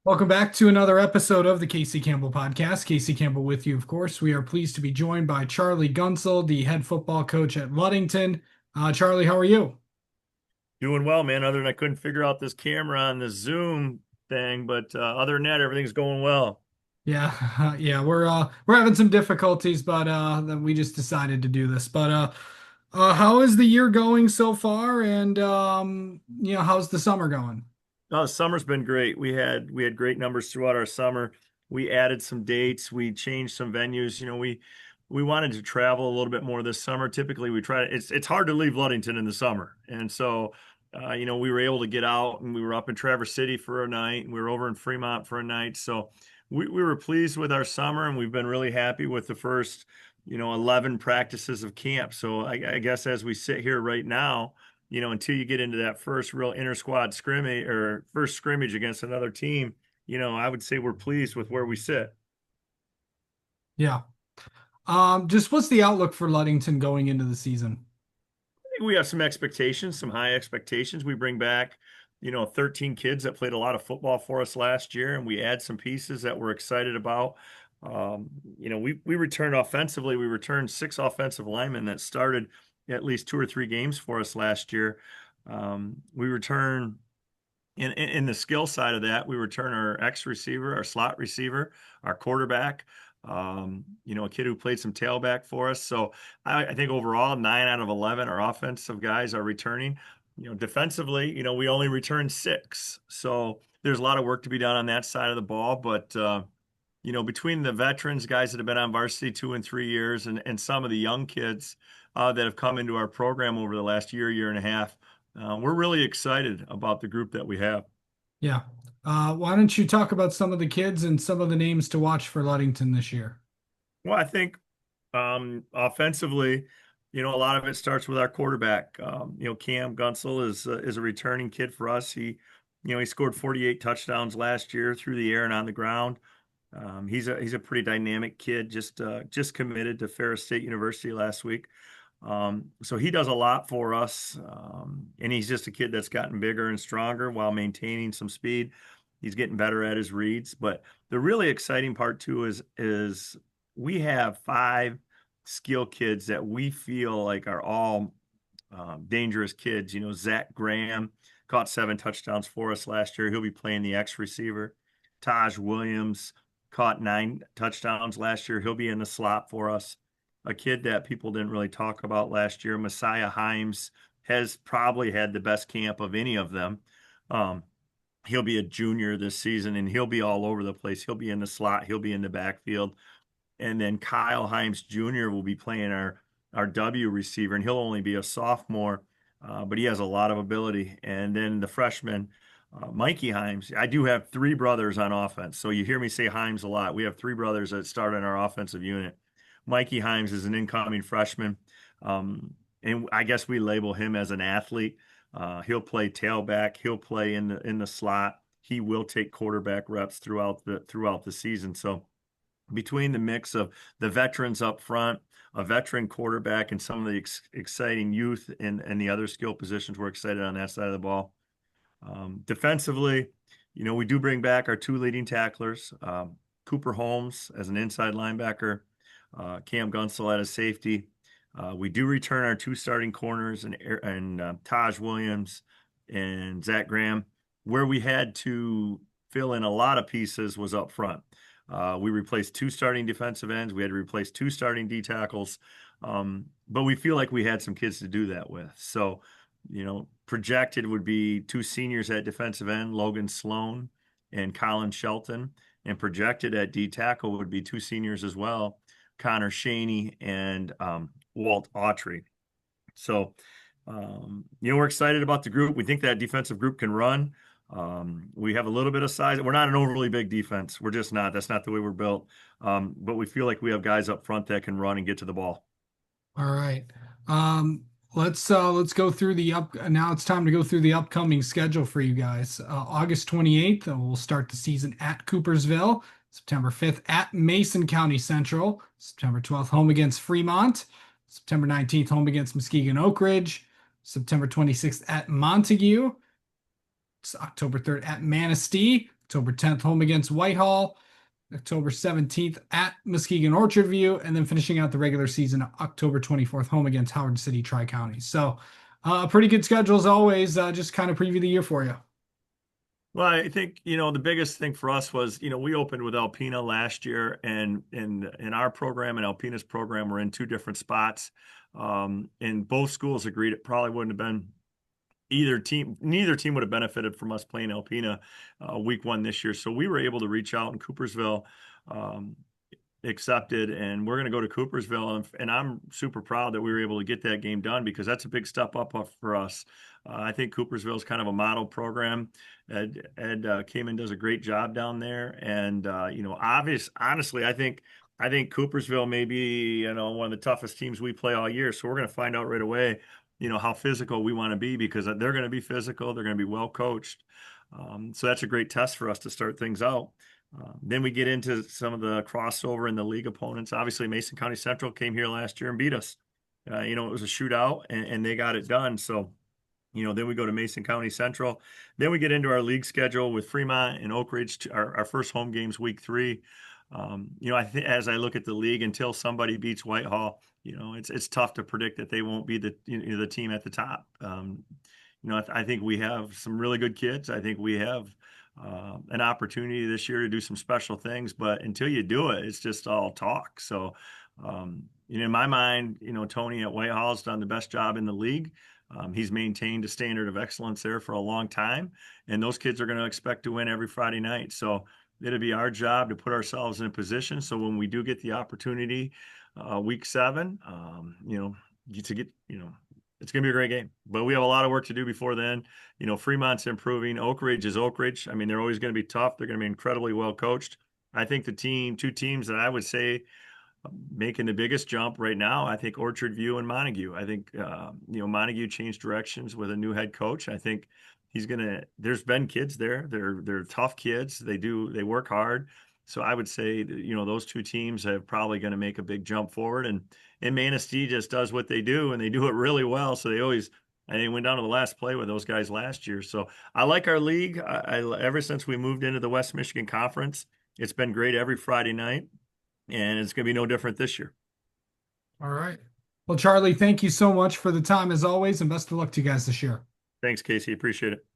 Welcome back to another episode of the Casey Campbell Podcast. Casey Campbell with you, of course. We are pleased to be joined by Charlie Gunsell, the head football coach at Ludington. Charlie, how are you? Doing well, man. Other than I couldn't figure out this camera on the Zoom thing, but other than that, everything's going well. Yeah, yeah, we're having some difficulties, but then we just decided to do this. But how is the year going so far? And how's the summer going? No, the summer's been great. We had great numbers throughout our summer. We added some dates. We changed some venues. We wanted to travel a little bit more this summer. Typically, we try to. It's hard to leave Ludington in the summer, and so we were able to get out, and we were up in Traverse City for a night, and we were over in Fremont for a night. So we were pleased with our summer, and we've been really happy with the first 11 practices of camp. So I guess as we sit here right now, until you get into that first real inter squad scrimmage or first scrimmage against another team, I would say we're pleased with where we sit. Yeah. Just what's the outlook for Ludington going into the season? We have some expectations, some high expectations. We bring back, 13 kids that played a lot of football for us last year, and we add some pieces that we're excited about. We returned offensively. We returned six offensive linemen that started at least two or three games for us last year. We return in the skill side of that, we return our X receiver, our slot receiver, our quarterback, a kid who played some tailback for us. So I think overall, 9 out of 11, our offensive guys are returning. Defensively, we only returned six. So there's a lot of work to be done on that side of the ball. But, between the veterans, guys that have been on varsity 2 and 3 years, and some of the young kids that have come into our program over the last year and a half, we're really excited about the group that we have. Yeah. Why don't you talk about some of the kids and some of the names to watch for Ludington this year? Well, I think offensively, a lot of it starts with our quarterback. Cam Gunsell is a returning kid for us. He scored 48 touchdowns last year through the air and on the ground. He's a pretty dynamic kid. Just committed to Ferris State University last week. So he does a lot for us, and he's just a kid that's gotten bigger and stronger while maintaining some speed. He's getting better at his reads. But the really exciting part too is we have five skill kids that we feel like are all dangerous kids. Zach Graham caught 7 touchdowns for us last year. He'll be playing the X receiver. Taj Williams caught 9 touchdowns last year. He'll be in the slot for us. A kid that people didn't really talk about last year, Messiah Himes, has probably had the best camp of any of them. Um, he'll be a junior this season, and he'll be all over the place. He'll be in the slot. He'll be in the backfield. And then Kyle Himes Jr. will be playing our W receiver, and he'll only be a sophomore, but he has a lot of ability. And then the freshman, Mikey Himes. I do have three brothers on offense, so you hear me say Himes a lot. We have three brothers that start in our offensive unit. Mikey Himes is an incoming freshman, and I guess we label him as an athlete. He'll play tailback. He'll play in the slot. He will take quarterback reps throughout the season. So between the mix of the veterans up front, a veteran quarterback, and some of the exciting youth and the other skill positions, we're excited on that side of the ball. Defensively, we do bring back our two leading tacklers, Cooper Holmes as an inside linebacker, Cam Gunsell at a safety. We do return our two starting corners and Taj Williams and Zach Graham. Where we had to fill in a lot of pieces was up front. We replaced two starting defensive ends. We had to replace two starting D tackles. But we feel like we had some kids to do that with. So, projected would be two seniors at defensive end, Logan Sloan and Colin Shelton. And projected at D tackle would be two seniors as well, Connor Shaney and Walt Autry. So, we're excited about the group. We think that defensive group can run. We have a little bit of size. We're not an overly big defense. We're just not. That's not the way we're built. But we feel like we have guys up front that can run and get to the ball. All right. Let's go through the up now it's time to go through the upcoming schedule for you guys. August 28th, we'll start the season at Coopersville. September 5th at Mason County Central. September 12th, home against Fremont. September 19th, home against Muskegon Oak Ridge. September 26th at Montague. It's October 3rd at Manistee. October 10th, home against Whitehall. October 17th at Muskegon Orchard View, and then finishing out the regular season October 24th, home against Howard City Tri-County. So a pretty good schedule as always. Just kind of preview the year for you. Well, I think, the biggest thing for us was, we opened with Alpena last year, and in our program and Alpena's program were in two different spots. And both schools agreed it probably wouldn't have been neither team would have benefited from us playing Alpena week one this year. So we were able to reach out, in Coopersville um, accepted, and we're going to go to Coopersville, and I'm super proud that we were able to get that game done, because that's a big step up for us. I think Coopersville is kind of a model program. Ed came and does a great job down there, and honestly, I think Coopersville may be one of the toughest teams we play all year. So we're going to find out right away, how physical we want to be, because they're going to be physical, they're going to be well coached. So that's a great test for us to start things out. Then we get into some of the crossover in the league opponents. Obviously, Mason County Central came here last year and beat us. It was a shootout, and they got it done. So, then we go to Mason County Central. Then we get into our league schedule with Fremont and Oak Ridge, our first home games, week 3. I think as I look at the league, until somebody beats Whitehall, it's tough to predict that they won't be the team at the top. I think we have some really good kids. I think we have an opportunity this year to do some special things, but until you do it, it's just all talk. So, in my mind, Tony at Whitehall has done the best job in the league. He's maintained a standard of excellence there for a long time, and those kids are going to expect to win every Friday night. So it'll be our job to put ourselves in a position so when we do get the opportunity, week 7, to get, it's going to be a great game. But we have a lot of work to do before then. Fremont's improving. Oak Ridge is Oak Ridge. I mean, they're always going to be tough. They're going to be incredibly well coached. I think two teams that I would say making the biggest jump right now, I think Orchard View and Montague. I think Montague changed directions with a new head coach. I think there's been kids there. They're tough kids. They work hard. So I would say those two teams are probably going to make a big jump forward, and Manistee just does what they do, and they do it really well. So they went down to the last play with those guys last year. So I like our league. Ever since we moved into the West Michigan Conference, it's been great every Friday night. And it's going to be no different this year. All right. Well, Charlie, thank you so much for the time as always, and best of luck to you guys this year. Thanks, Casey. Appreciate it.